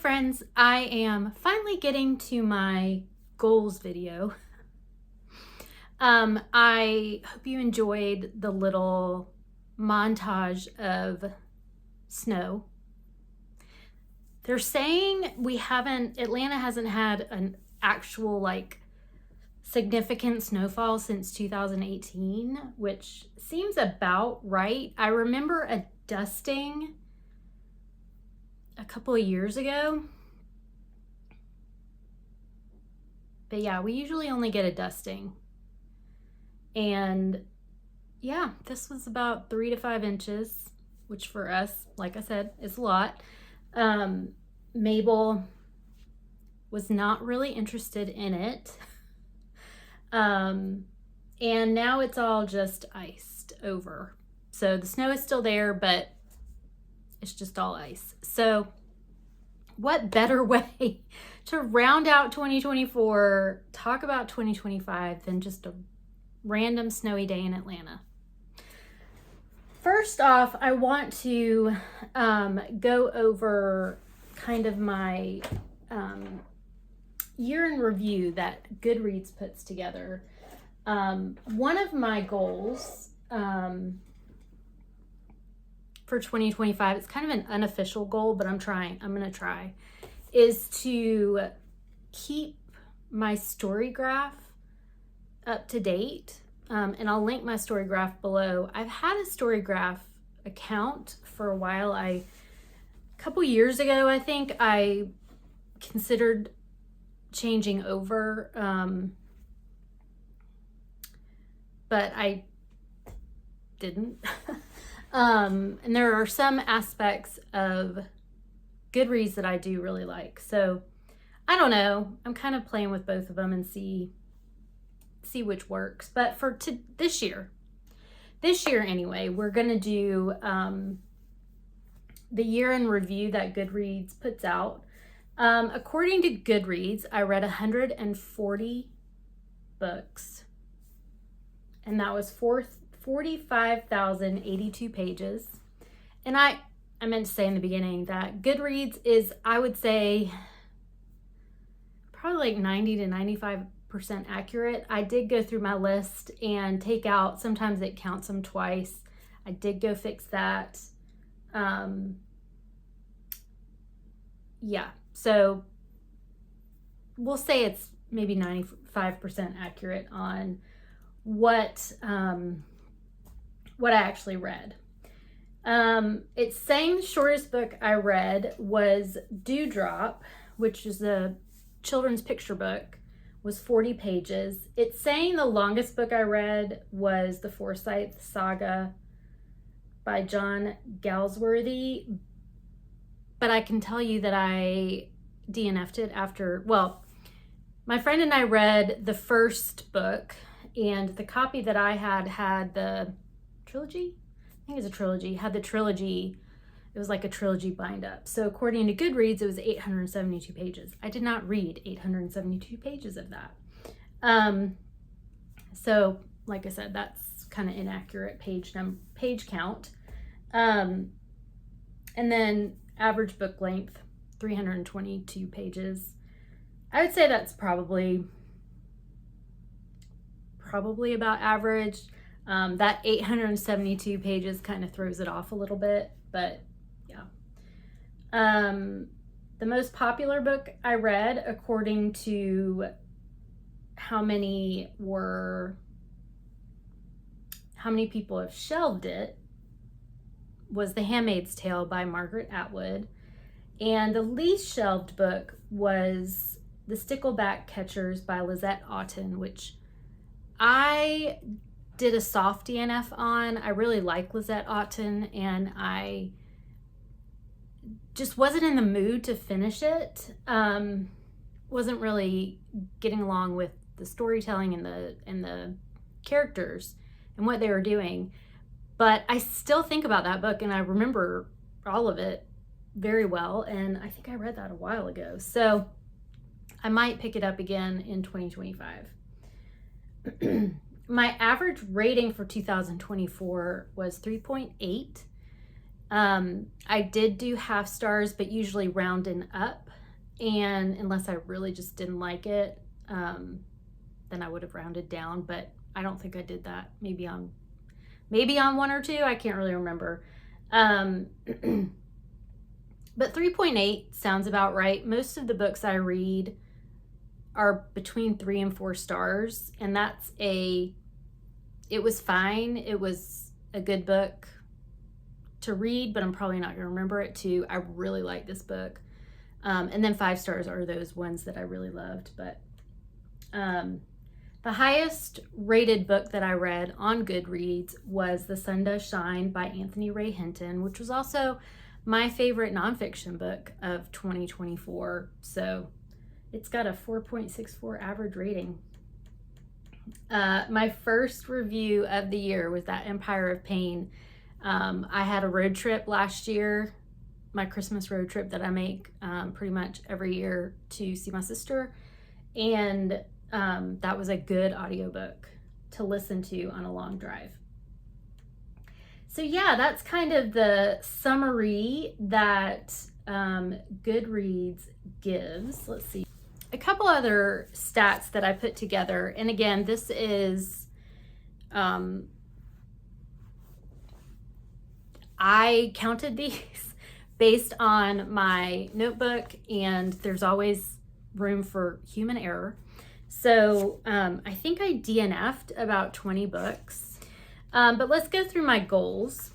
friends, I am finally getting to my goals video. I hope you enjoyed the little montage of snow. They're saying Atlanta hasn't had an actual significant snowfall since 2018, which seems about right. I remember a dusting a couple of years ago. But yeah, we usually only get a dusting. And yeah, this was about 3 to 5 inches, which for us, like I said, is a lot. Mabel was not really interested in it. And now it's all just iced over. So the snow is still there, but it's just all ice. So what better way to round out 2024, talk about 2025 than just a random snowy day in Atlanta? First off, I want to go over kind of my year in review that Goodreads puts together. One of my goals for 2025, it's kind of an unofficial goal, but I'm going to try, is to keep my story graph up to date. And I'll link my story graph below. I've had a story graph account for a while. A couple years ago, I think I considered changing over, but I didn't. And there are some aspects of Goodreads that I do really like. So I don't know. I'm kind of playing with both of them and see which works. But for this year anyway, we're going to do the year in review that Goodreads puts out. According to Goodreads, I read 140 books, and that was 45,082 pages. And I meant to say in the beginning that Goodreads is, I would say, probably like 90 to 95% accurate. I did go through my list and take out, sometimes it counts them twice. I did go fix that. Yeah, so we'll say it's maybe 95% accurate on what I actually read. It's saying the shortest book I read was Dewdrop, which is a children's picture book, was 40 pages. It's saying the longest book I read was The Forsyth Saga by John Galsworthy, but I can tell you that I DNF'd it after, well, my friend and I read the first book, and the copy that I had the trilogy. I think it's a trilogy. Had the trilogy. It was like a trilogy bind up. So according to Goodreads, it was 872 pages. I did not read 872 pages of that. So like I said, that's kind of inaccurate page count. And then average book length, 322 pages. I would say that's probably about average. That 872 pages kind of throws it off a little bit, but yeah. The most popular book I read, according to how many people have shelved it, was The Handmaid's Tale by Margaret Atwood. And the least shelved book was The Stickleback Catchers by Lizette Aughton, which I did a soft DNF on. I really like Lizette Aughton, and I just wasn't in the mood to finish it. Wasn't really getting along with the storytelling and the characters and what they were doing. But I still think about that book, and I remember all of it very well, and I think I read that a while ago. So I might pick it up again in 2025. My average rating for 2024 was 3.8. I did do half stars, but usually rounding up. And unless I really just didn't like it, then I would have rounded down, but I don't think I did that. Maybe on 1 or 2, I can't really remember. But 3.8 sounds about right. Most of the books I read are between 3 and 4 stars, and it was fine. It was a good book to read, but I'm probably not going to remember it too. I really like this book. And then 5 stars are those ones that I really loved. But the highest rated book that I read on Goodreads was The Sun Does Shine by Anthony Ray Hinton, which was also my favorite nonfiction book of 2024. So it's got a 4.64 average rating. My first review of the year was that Empire of Pain. I had a road trip last year, my Christmas road trip that I make pretty much every year to see my sister. And that was a good audiobook to listen to on a long drive. So yeah, that's kind of the summary that Goodreads gives. Let's see. A couple other stats that I put together. And again, this is, I counted these based on my notebook, and there's always room for human error. So I think I DNF'd about 20 books. But let's go through my goals,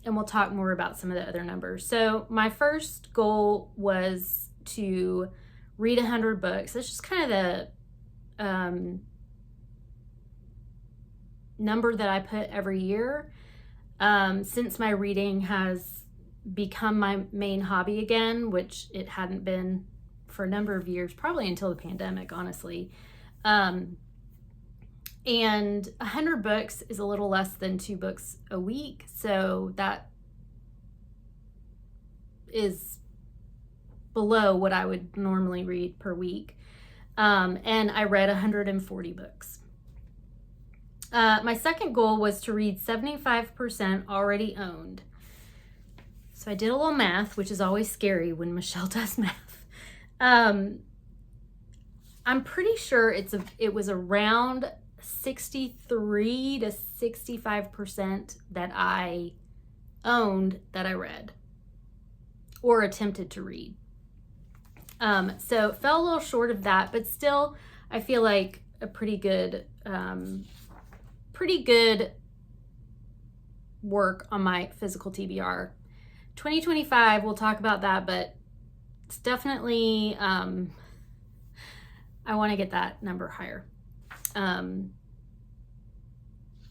and we'll talk more about some of the other numbers. So my first goal was to read 100 books. That's just kind of the number that I put every year. Since my reading has become my main hobby again, which it hadn't been for a number of years, probably until the pandemic, honestly. And 100 books is a little less than 2 books a week. So that is below what I would normally read per week. And I read 140 books. My second goal was to read 75% already owned. So I did a little math, which is always scary when Michelle does math. I'm pretty sure it was around 63 to 65% that I owned that I read or attempted to read. So fell a little short of that, but still I feel like a pretty good work on my physical TBR. 2025, we'll talk about that, but it's definitely, I want to get that number higher.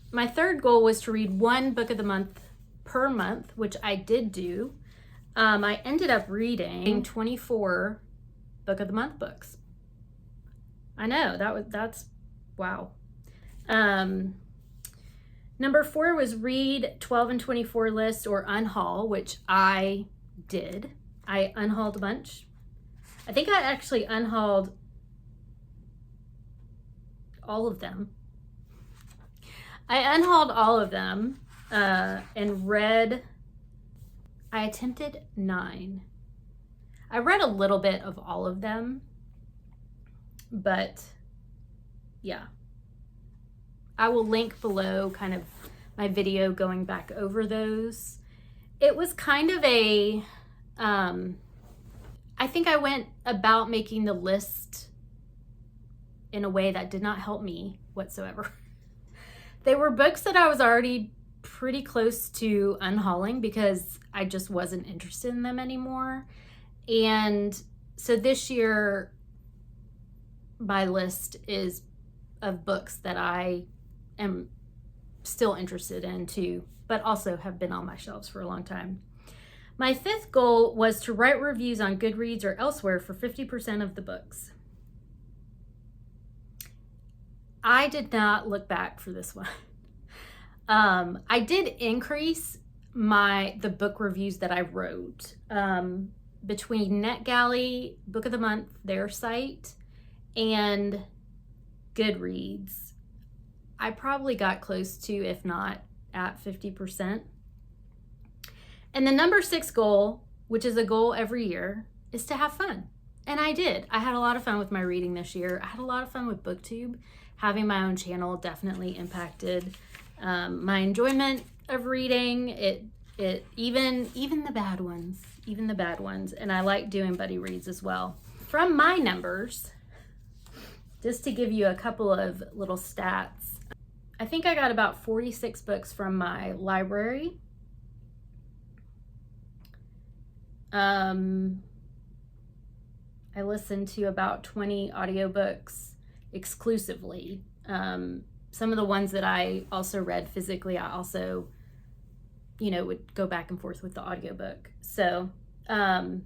My third goal was to read 1 book of the month per month, which I did do. I ended up reading 24 book of the month books. I know that's wow. Number 4 was read 12 and 24 list or unhaul, which I did. I unhauled a bunch. I think I actually unhauled all of them. I unhauled all of them and read, I attempted 9. I read a little bit of all of them, but yeah. I will link below kind of my video going back over those. It was kind of a, I think I went about making the list in a way that did not help me whatsoever. They were books that I was already pretty close to unhauling because I just wasn't interested in them anymore. And so this year, my list is of books that I am still interested in too, but also have been on my shelves for a long time. My 5th goal was to write reviews on Goodreads or elsewhere for 50% of the books. I did not look back for this one. I did increase the book reviews that I wrote between NetGalley, Book of the Month, their site, and Goodreads. I probably got close to, if not at 50%. And the number 6 goal, which is a goal every year, is to have fun. And I did. I had a lot of fun with my reading this year. I had a lot of fun with booktube. Having my own channel definitely impacted my enjoyment of reading. It even the bad ones, and I like doing buddy reads as well. From my numbers, just to give you a couple of little stats, I think I got about 46 books from my library. I listened to about 20 audiobooks exclusively. Some of the ones that I also read physically, I also, would go back and forth with the audiobook. So, and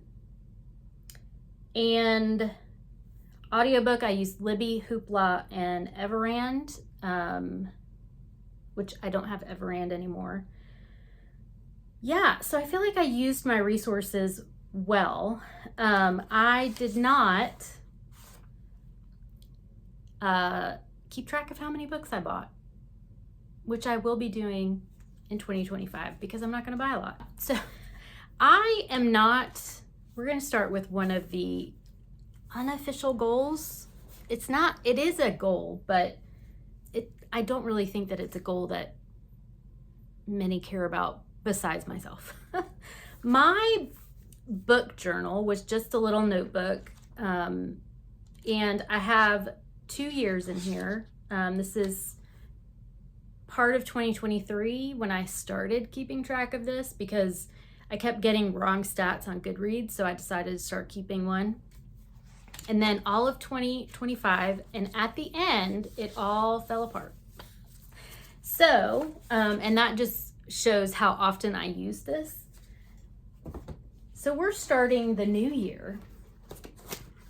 audiobook, I used Libby, Hoopla, and Everand, which I don't have Everand anymore. Yeah, so I feel like I used my resources well. I did not keep track of how many books I bought, which I will be doing in 2025 because I'm not going to buy a lot. So we're going to start with one of the unofficial goals. It is a goal, but I don't really think that it's a goal that many care about besides myself. My book journal was just a little notebook, and I have 2 years in here. This is part of 2023 when I started keeping track of this because I kept getting wrong stats on Goodreads, so I decided to start keeping one. And then all of 2025, and at the end, it all fell apart. So, and that just shows how often I use this. So we're starting the new year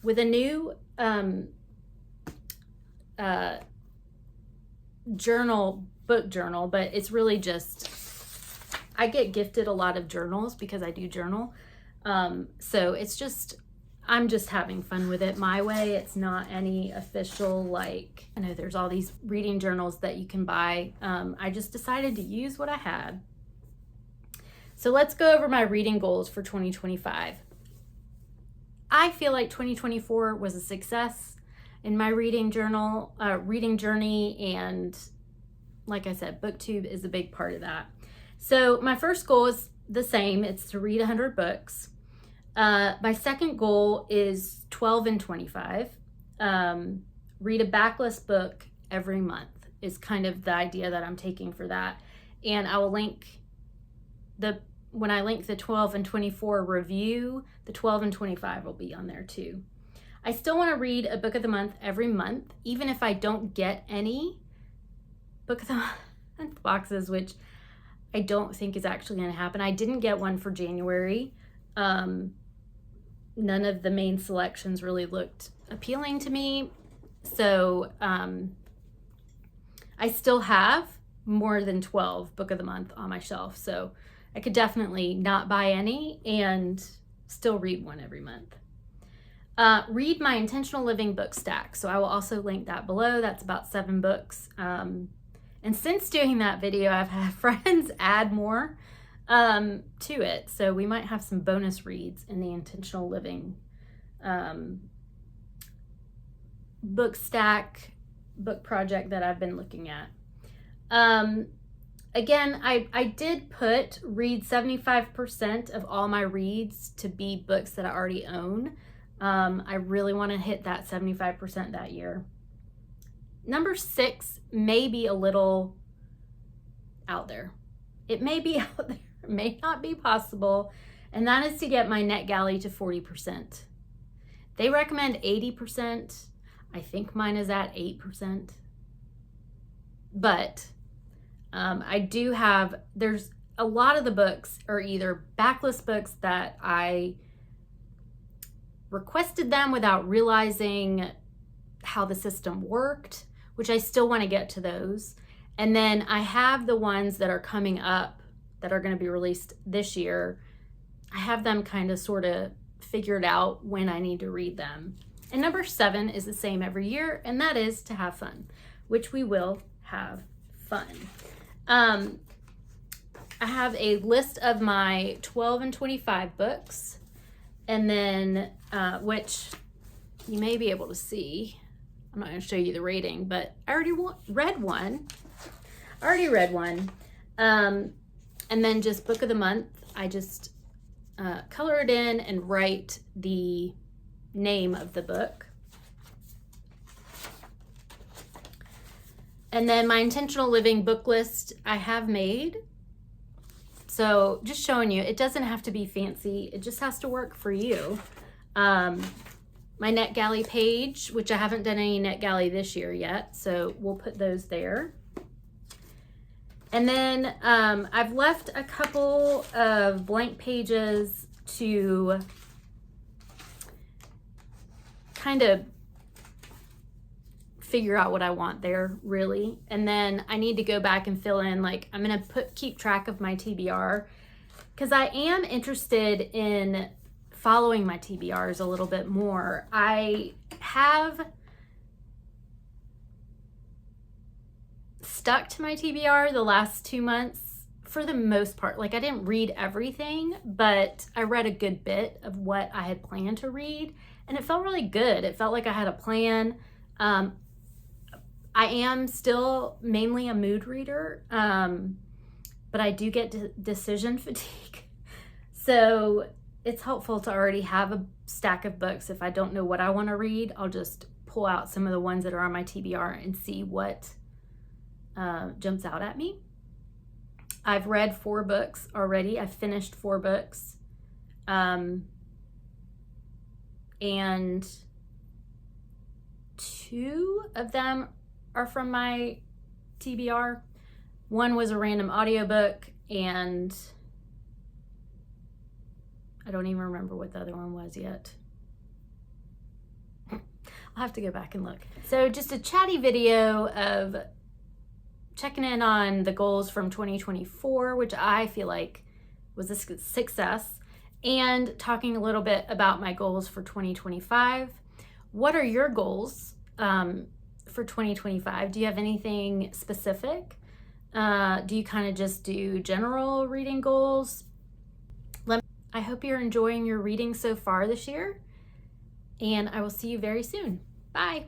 with a new book journal, but it's really just, I get gifted a lot of journals because I do journal. So it's just, I'm just having fun with it my way. It's not any official, I know there's all these reading journals that you can buy. I just decided to use what I had. So let's go over my reading goals for 2025. I feel like 2024 was a success in my reading journey, and like I said, booktube is a big part of that. So my first goal is the same. It's to read 100 books. My second goal is 12 and 25. Read a backlist book every month is kind of the idea that I'm taking for that. And I will link when I link the 12 and 24 review, the 12 and 25 will be on there too. I still want to read a book of the month every month, even if I don't get any book of the month boxes, which I don't think is actually going to happen. I didn't get one for January. None of the main selections really looked appealing to me. So I still have more than 12 book of the month on my shelf. So I could definitely not buy any and still read one every month. Read my intentional living book stack. So I will also link that below. That's about 7 books. And since doing that video, I've had friends add more to it. So we might have some bonus reads in the intentional living book stack, book project that I've been looking at. Again, I did read 75% of all my reads to be books that I already own. I really want to hit that 75% that year. Number 6 may be a little out there. It may be out there, it may not be possible, and that is to get my NetGalley to 40%. They recommend 80%. I think mine is at 8%. But I do have, there's a lot of the books are either backlist books that I requested them without realizing how the system worked, which I still want to get to those. And then I have the ones that are coming up that are going to be released this year. I have them kind of sort of figured out when I need to read them. And number 7 is the same every year, and that is to have fun, which we will have fun. I have a list of my 12 and 25 books, And then, which you may be able to see. I'm not going to show you the rating, but I already read one. And then just book of the month, I just color it in and write the name of the book. And then my intentional living book list I have made. So just showing you, it doesn't have to be fancy. It just has to work for you. My NetGalley page, which I haven't done any NetGalley this year yet, so we'll put those there. And then I've left a couple of blank pages to kind of figure out what I want there, really. And then I need to go back and fill in, like, I'm gonna keep track of my TBR, because I am interested in following my TBRs a little bit more. I have stuck to my TBR the last 2 months for the most part. Like, I didn't read everything, but I read a good bit of what I had planned to read, and it felt really good. It felt like I had a plan. I am still mainly a mood reader, but I do get decision fatigue. So it's helpful to already have a stack of books. If I don't know what I want to read, I'll just pull out some of the ones that are on my TBR and see what jumps out at me. I've read 4 books already. I've finished 4 books. And 2 of them are from my TBR. One was a random audiobook, and I don't even remember what the other one was yet. I'll have to go back and look. So just a chatty video of checking in on the goals from 2024, which I feel like was a success, and talking a little bit about my goals for 2025. What are your goals for 2025? Do you have anything specific? Do you kind of just do general reading goals? I hope you're enjoying your reading so far this year, and I will see you very soon. Bye.